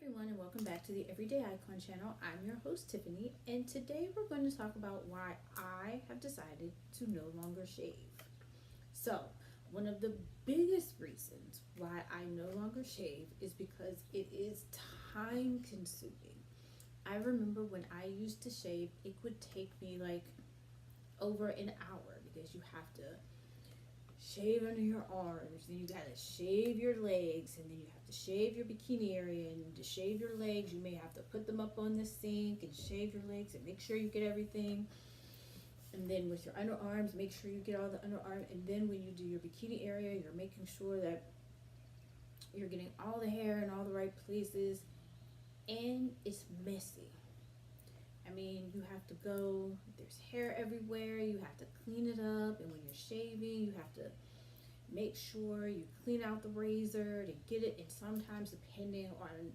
everyone, and welcome back to the Everyday Icon channel. I'm your host, Tiffany, and today we're going to talk about why I have decided to no longer shave. So, one of the biggest reasons why I no longer shave is because it is time consuming. I remember when I used to shave, it would take me like over an hour because you have to shave under your arms, then you gotta shave your legs, and then you have to shave your bikini area, and to shave your legs you may have to put them up on the sink and shave your legs and make sure you get everything, and then with your underarms make sure you get all the underarm, and then when you do your bikini area you're making sure that you're getting all the hair in all the right places, and it's messy. I mean, you have to go, there's hair everywhere, you have to clean it up, and when you're shaving, you have to make sure you clean out the razor to get it, and sometimes depending on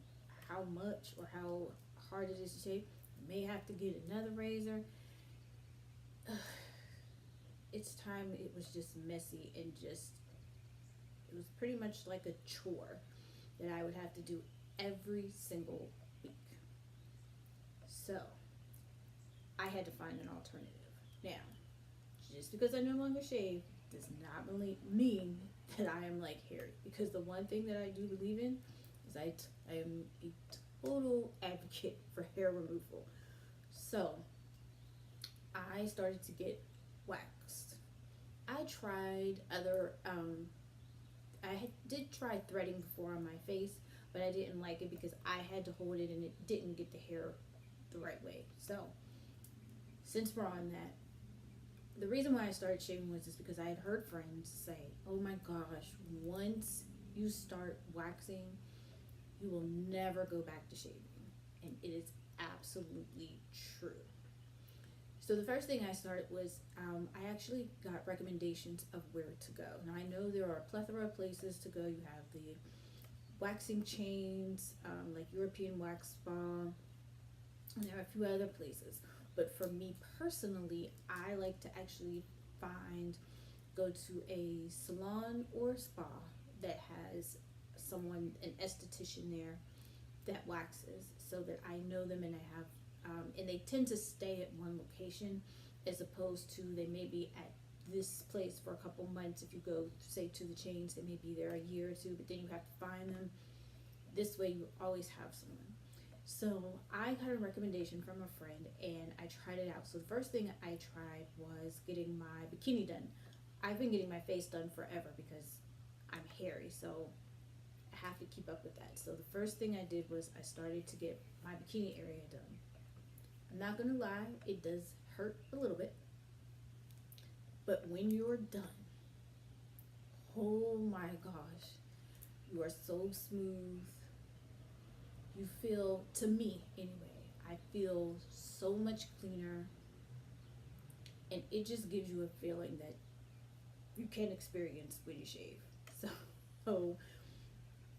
how much or how hard it is to shave, you may have to get another razor. It's time, it was just messy, and just, it was pretty much like a chore that I would have to do every single week. So, I had to find an alternative. Now, just because I no longer shave does not mean that I am like hairy. Because the one thing that I do believe in is I am a total advocate for hair removal. So, I started to get waxed. I tried other, did try threading before on my face, but I didn't like it because I had to hold it and it didn't get the hair the right way. So, since we're on that, the reason why I started shaving was just because I had heard friends say, oh my gosh, once you start waxing, you will never go back to shaving. And it is absolutely true. So the first thing I started was, I actually got recommendations of where to go. Now I know there are a plethora of places to go. You have the waxing chains, like European Wax Spa, and there are a few other places. But for me personally, I like to actually go to a salon or spa that has someone, an esthetician there that waxes, so that I know them and I have, and they tend to stay at one location as opposed to they may be at this place for a couple months. If you go, say, to the chains, they may be there a year or two, but then you have to find them. This way you always have someone. So I got a recommendation from a friend and I tried it out. So the first thing I tried was getting my bikini done. I've been getting my face done forever because I'm hairy, so I have to keep up with that. So the first thing I did was I started to get my bikini area done. I'm not gonna lie, it does hurt a little bit, but when you're done, oh my gosh, you are so smooth. You feel, to me anyway, I feel so much cleaner, and it just gives you a feeling that you can't experience when you shave. So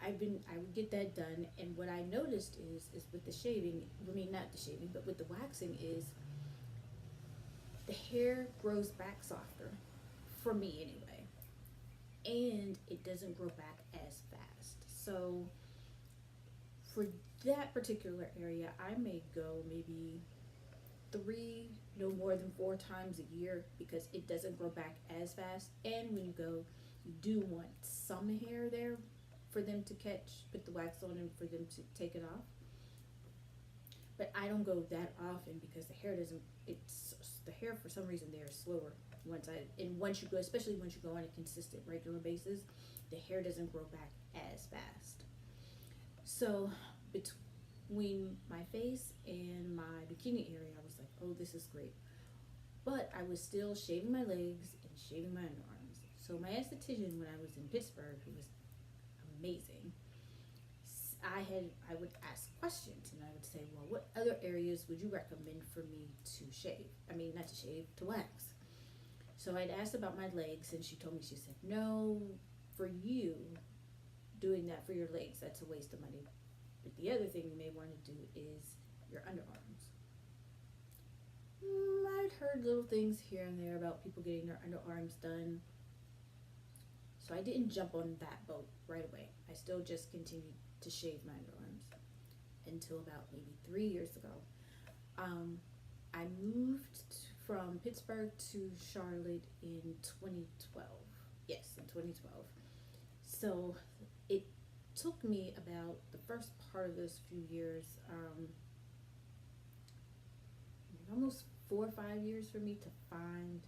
I would get that done, and what I noticed is with the shaving, I mean not the shaving, but with the waxing, is the hair grows back softer, for me anyway, and it doesn't grow back as fast. So for that particular area, I may go maybe 3, no more than 4 times a year, because it doesn't grow back as fast. And when you go, you do want some hair there for them to catch, put the wax on, and for them to take it off. But I don't go that often because the hair doesn't, the hair for some reason there is slower once you go, especially once you go on a consistent regular basis, the hair doesn't grow back as fast. So between my face and my bikini area, I was like, oh, this is great. But I was still shaving my legs and shaving my underarms. So my esthetician, when I was in Pittsburgh, who was amazing, I would ask questions, and I would say, well, what other areas would you recommend for me to shave? I mean, not to shave, to wax. So I'd asked about my legs, and she told me, she said, no, for you, doing that for your legs, that's a waste of money. But the other thing you may want to do is your underarms. I'd heard little things here and there about people getting their underarms done, so I didn't jump on that boat right away. I still just continued to shave my underarms. until about maybe 3 years ago. Um, I moved from Pittsburgh to Charlotte in 2012. Yes, in 2012. So it took me about the first part of those few years, almost 4 or 5 years for me to find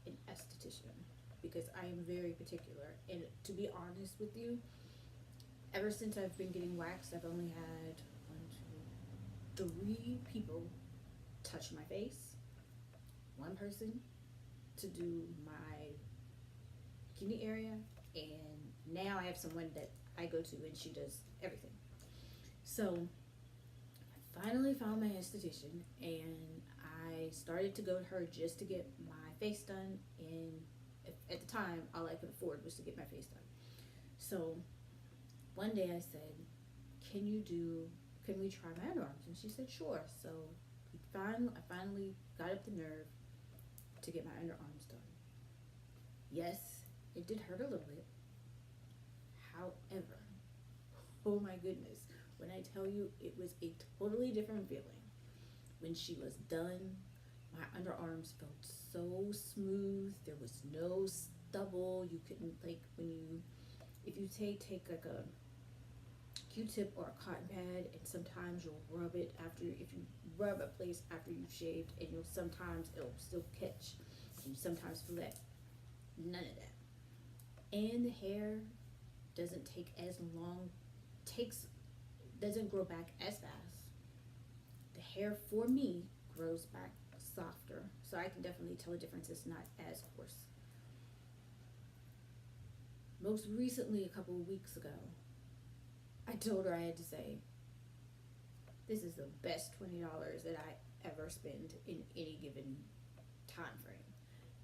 an esthetician because I am very particular. And to be honest with you, ever since I've been getting waxed, I've only had one, two, three people touch my face. One person to do my kidney area, and now I have someone that I go to and she does everything. So I finally found my esthetician and I started to go to her just to get my face done. And at the time, all I could afford was to get my face done. So one day I said, can we try my underarms? And she said, sure. So I finally got up the nerve to get my underarms done. Yes, it did hurt a little bit. However, oh my goodness, when I tell you it was a totally different feeling. When she was done, my underarms felt so smooth. There was no stubble. You couldn't, like, if you take like a Q-tip or a cotton pad, and sometimes you'll rub it if you rub a place after you've shaved, and sometimes it'll still catch, and you sometimes feel that. None of that. And the hair doesn't take as long, doesn't grow back as fast. The hair for me grows back softer, so I can definitely tell the difference. It's not as coarse. Most recently, a couple of weeks ago, I told her I had to say, this is the best $20 that I ever spend in any given time frame.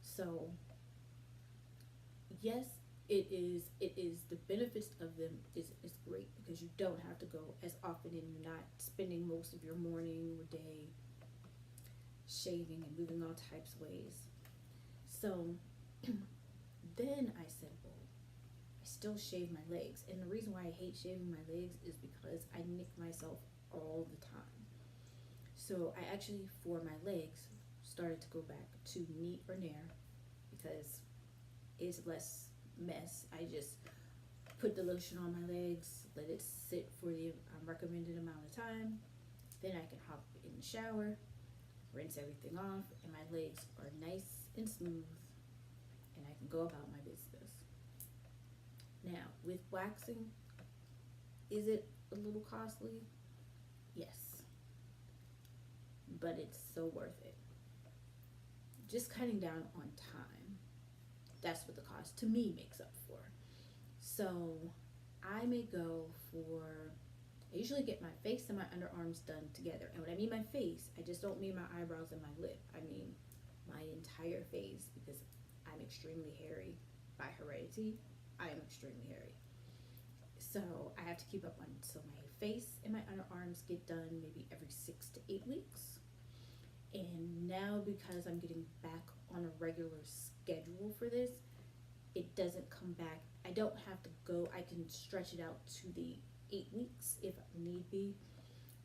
So yes, it is the benefits of them is great because you don't have to go as often and you're not spending most of your morning or day shaving and moving all types of ways. So then I said, well, I still shave my legs, and the reason why I hate shaving my legs is because I nick myself all the time. So I actually, for my legs, started to go back to neat or nair because it's less mess. I just put the lotion on my legs, let it sit for the recommended amount of time, then I can hop in the shower, rinse everything off, and my legs are nice and smooth, and I can go about my business. Now, with waxing, is it a little costly? Yes, but it's so worth it. Just cutting down on time, that's what the cost to me makes up for. So I may go I usually get my face and my underarms done together. And when I mean my face, I just don't mean my eyebrows and my lip. I mean my entire face, because I'm extremely hairy by heredity. I am extremely hairy. So I have to keep up on, so my face and my underarms get done maybe every 6 to 8 weeks. And now, because I'm getting back on a regular schedule for this, it doesn't come back. I don't have to go, I can stretch it out to the 8 weeks if need be,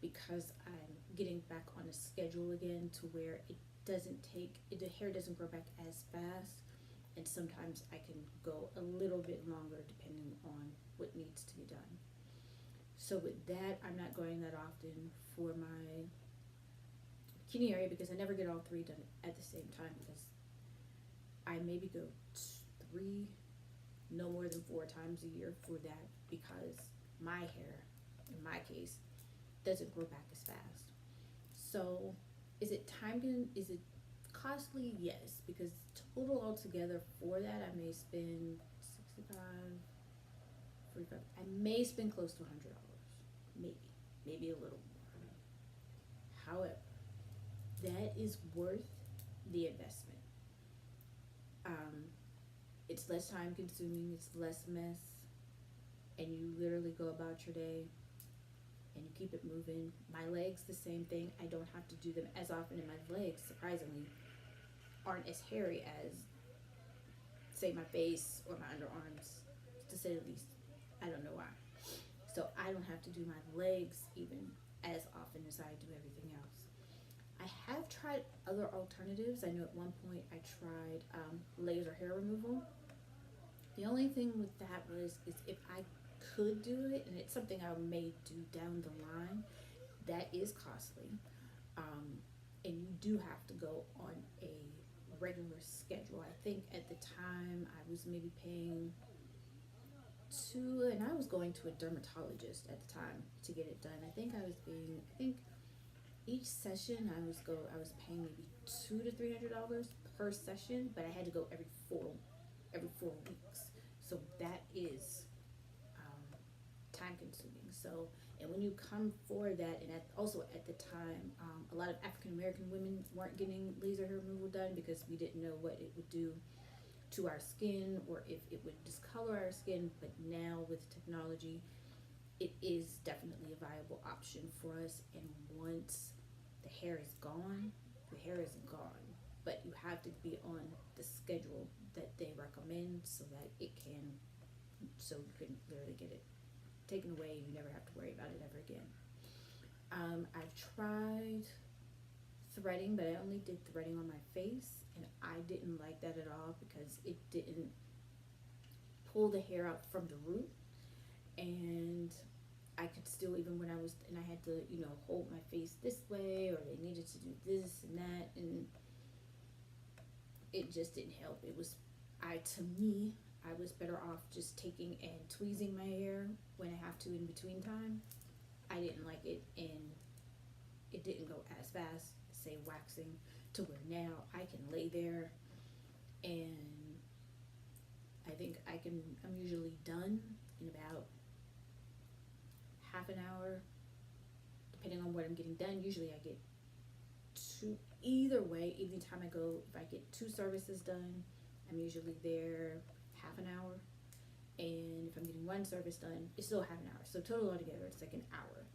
because I'm getting back on a schedule again to where the hair doesn't grow back as fast, and sometimes I can go a little bit longer depending on what needs to be done. So with that, I'm not going that often for my kidney area because I never get all three done at the same time, because I maybe go 3, no more than 4 times a year for that, because my hair, in my case, doesn't grow back as fast. So is it costly? Yes, because total altogether for that, I may spend 65, 45, I may spend close to $100, maybe a little more. However, that is worth the investment. It's less time consuming, it's less mess, and you literally go about your day and you keep it moving. My legs, the same thing. I don't have to do them as often, and my legs, surprisingly, aren't as hairy as, say, my face or my underarms, to say the least. I don't know why. So I don't have to do my legs even as often as I do everything else. I have tried other alternatives. I know at one point I tried laser hair removal. The only thing with that is if I could do it, and it's something I may do down the line, that is costly. Um, and you do have to go on a regular schedule. I think at the time I was maybe paying and I was going to a dermatologist at the time to get it done. I think each session I was paying maybe $200 to $300 per session, but I had to go every 4 weeks. So that is time consuming. So, and when you come for that, and also at the time, a lot of African American women weren't getting laser hair removal done because we didn't know what it would do to our skin or if it would discolor our skin. But now with technology, it is definitely a viable option for us. And once the hair is gone, the hair is gone. But you have to be on the schedule that they recommend so that so you can literally get it taken away and you never have to worry about it ever again. I've tried threading, but I only did threading on my face, and I didn't like that at all because it didn't pull the hair out from the root, and I could still, even when I had to, hold my face this way, or they needed to do this and that, and it just didn't help. To me, I was better off just taking and tweezing my hair when I have to in between time. I didn't like it, and it didn't go as fast, say waxing, to where now I can lay there and I'm usually done in about half an hour, depending on what I'm getting done. Usually I get either way, anytime I go, if I get 2 services done, I'm usually there half an hour, and if I'm getting 1 service done, it's still half an hour. So total altogether, it's like an hour.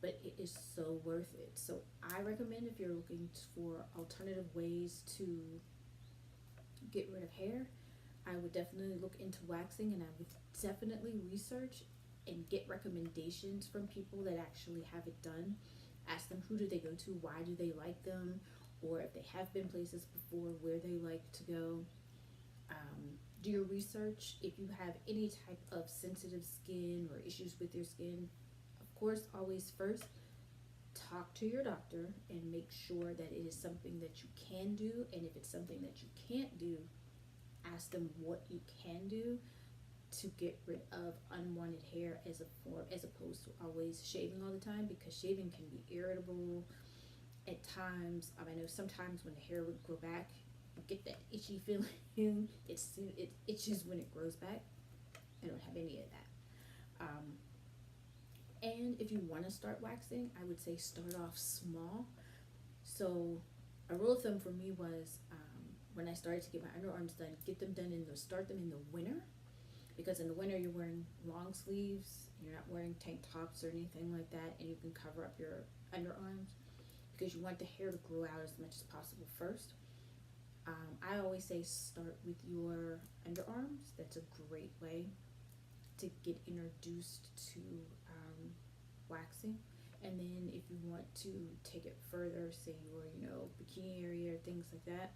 But it is so worth it. So I recommend, if you're looking for alternative ways to get rid of hair, I would definitely look into waxing, and I would definitely research and get recommendations from people that actually have it done. Ask them, who do they go to, why do they like them, or if they have been places before, where they like to go. Do your research. If you have any type of sensitive skin or issues with your skin, of course, always first talk to your doctor and make sure that it is something that you can do. And if it's something that you can't do, ask them what you can do to get rid of unwanted hair as opposed to always shaving all the time, because shaving can be irritable at times. I know sometimes when the hair would grow back, you get that itchy feeling. It itches when it grows back. I don't have any of that. And if you want to start waxing, I would say start off small. So a rule of thumb for me was, when I started to get my underarms done, start them in the winter, because in the winter you're wearing long sleeves, you're not wearing tank tops or anything like that, and you can cover up your underarms because you want the hair to grow out as much as possible first. I always say start with your underarms. That's a great way to get introduced to waxing. And then if you want to take it further, say your bikini area or things like that,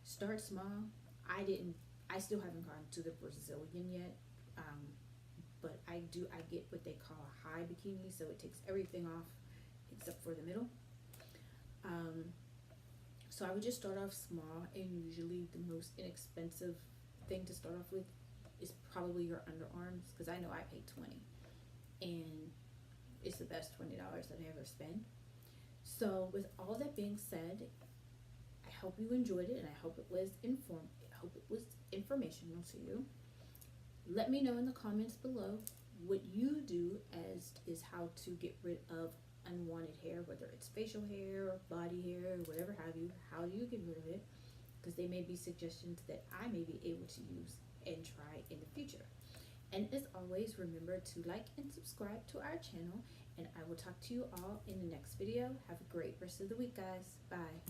start small. I still haven't gone to the Brazilian yet, but I get what they call a high bikini, so it takes everything off except for the middle. So I would just start off small, and usually the most inexpensive thing to start off with is probably your underarms, because I know I paid $20, and it's the best $20 that I ever spent. So with all that being said, I hope you enjoyed it, and I hope it was informational to you. Let me know in the comments below what you do is how to get rid of unwanted hair, whether it's facial hair or body hair or whatever have you. How do you get rid of it? Because they may be suggestions that I may be able to use and try in the future. And as always, remember to like and subscribe to our channel, and I will talk to you all in the next video. Have a great rest of the week, guys. Bye.